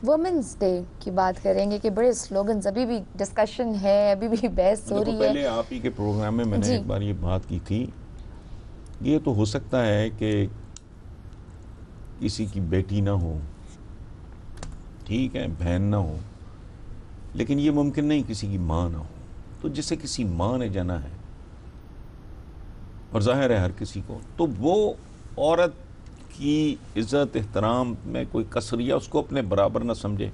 Women's day کی بات کریں گے کہ بڑے سلوگنز، ابھی بھی ڈسکشن ہے، ابھی بھی بحث ہو رہی ہے. پہلے آپ ہی کے پروگرام میں نے ایک بار یہ بات کی تھی، یہ تو ہو سکتا ہے کہ کسی کی بیٹی نہ ہو، ٹھیک ہے، بہن نہ ہو، لیکن یہ ممکن نہیں کسی کی ماں نہ ہو. تو جسے کسی ماں نے جانا ہے، اور ظاہر ہے ہر کسی کو، تو وہ عورت کی عزت احترام میں کوئی کسریا اس کو اپنے برابر نہ سمجھے.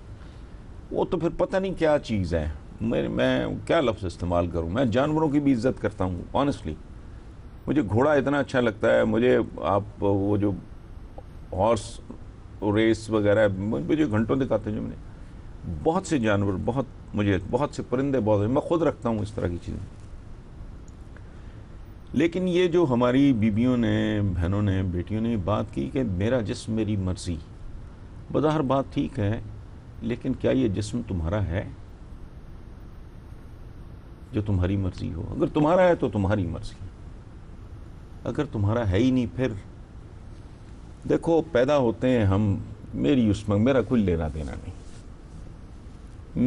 وہ تو پھر پتہ نہیں کیا چیز ہے. میں کیا لفظ استعمال کروں. میں جانوروں کی بھی عزت کرتا ہوں آنیسٹلی. مجھے گھوڑا اتنا اچھا لگتا ہے، مجھے آپ وہ جو ہارس ریس وغیرہ مجھے گھنٹوں دکھاتے ہیں. جو میں نے بہت سے جانور، مجھے بہت سے پرندے بہت، میں خود رکھتا ہوں اس طرح کی چیزیں. لیکن یہ جو ہماری بیویوں نے، بہنوں نے، بیٹیوں نے بات کی کہ میرا جسم میری مرضی، بظاہر بات ٹھیک ہے، لیکن کیا یہ جسم تمہارا ہے جو تمہاری مرضی ہو؟ اگر تمہارا ہے تو تمہاری مرضی، اگر تمہارا ہے ہی نہیں پھر دیکھو پیدا ہوتے ہیں ہم، میری اس میں میرا کوئی لینا دینا نہیں.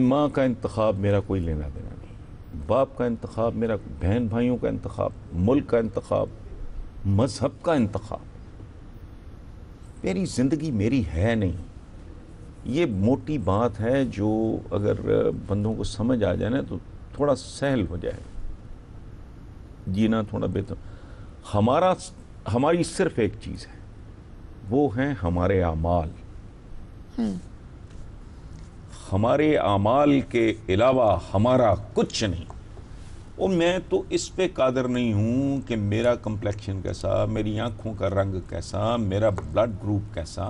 ماں کا انتخاب میرا کوئی لینا دینا نہیں، باپ کا انتخاب میرا، بہن بھائیوں کا انتخاب، ملک کا انتخاب، مذہب کا انتخاب. میری زندگی میری ہے نہیں. یہ موٹی بات ہے جو اگر بندوں کو سمجھ آ جائے نا تو تھوڑا سہل ہو جائے، جینا تھوڑا بہتر. ہماری صرف ایک چیز ہے، وہ ہیں ہمارے اعمال. ہمارے اعمال کے علاوہ ہمارا کچھ نہیں. اور میں تو اس پہ قادر نہیں ہوں کہ میرا کمپلیکشن کیسا، میری آنکھوں کا رنگ کیسا، میرا بلڈ گروپ کیسا،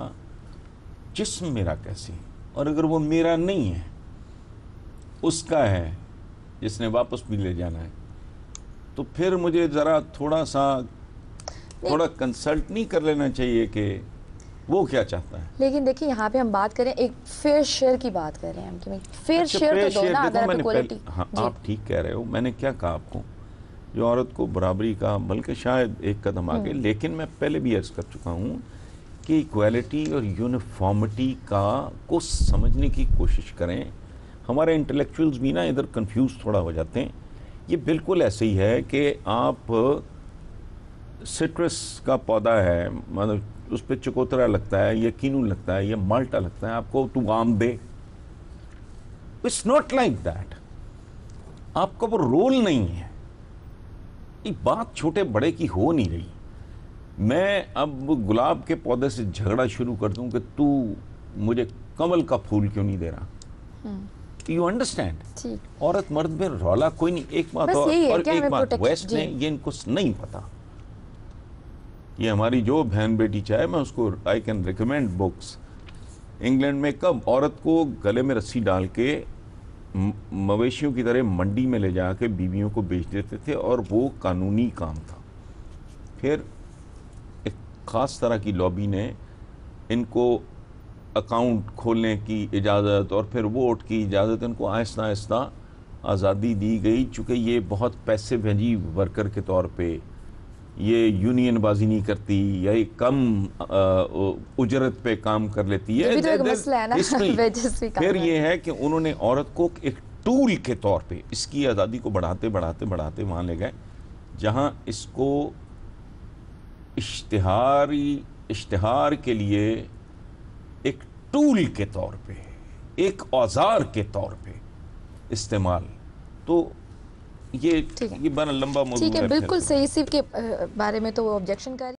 جسم میرا کیسے. اور اگر وہ میرا نہیں ہے، اس کا ہے جس نے واپس بھی لے جانا ہے، تو پھر مجھے ذرا تھوڑا کنسلٹ نہیں کر لینا چاہیے کہ وہ کیا چاہتا ہے. لیکن دیکھیں یہاں پہ ہم بات کریں ایک فیئر شیئر کی بات کر رہے ہیں ہم کہ فیئر شیئر تو دو نا. اگر اکوالٹی، ہاں آپ ٹھیک کہہ رہے ہو. میں نے کیا کہا آپ کو، جو عورت کو برابری کا، بلکہ شاید ایک قدم آگے، لیکن میں پہلے بھی عرض کر چکا ہوں کہ ایکویلٹی اور یونیفارمٹی کو سمجھنے کی کوشش کریں. ہمارے انٹلیکچوئلز بھی نا ادھر کنفیوز تھوڑا ہو جاتے ہیں. یہ بالکل ایسے ہی ہے کہ آپ سٹرس کا پودا ہے، مطلب اس پہ چکوترا لگتا ہے، یا کینو لگتا ہے، یا مالٹا لگتا ہے، آپ کو تو آم دے. It's not like that. آپ کا وہ رول نہیں ہے. ایک بات چھوٹے بڑے کی ہو نہیں رہی. میں اب گلاب کے پودے سے جھگڑا شروع کر دوں کہ تو مجھے کمل کا پھول کیوں نہیں دے رہا. You understand. عورت مرد میں رولا کوئی نہیں. ایک بات اور ایک بات ویسٹ نے یہ ان کو نہیں پتا. یہ ہماری جو بہن بیٹی چاہے، میں اس کو I can recommend books. England میں کب عورت کو گلے میں رسی ڈال کے مویشیوں کی طرح منڈی میں لے جا کے بیویوں کو بیچ دیتے تھے، اور وہ قانونی کام تھا. پھر ایک خاص طرح کی لابی نے ان کو اکاؤنٹ کھولنے کی اجازت اور پھر ووٹ کی اجازت، ان کو آہستہ آہستہ آزادی دی گئی. چونکہ یہ بہت پیسے بھیجی ورکر کے طور پہ، یہ یونین بازی نہیں کرتی، یا کم اجرت پہ کام کر لیتی ہے. پھر یہ ہے کہ انہوں نے عورت کو ایک ٹول کے طور پہ اس کی آزادی کو بڑھاتے بڑھاتے بڑھاتے وہاں لے گئے جہاں اس کو اشتہار کے لیے ایک ٹول کے طور پہ، ایک اوزار کے طور پہ استعمال. تو یہ بڑا لمبا موضوع ہے. بالکل صحیح. صرف کے بارے میں تو وہ آبجیکشن کر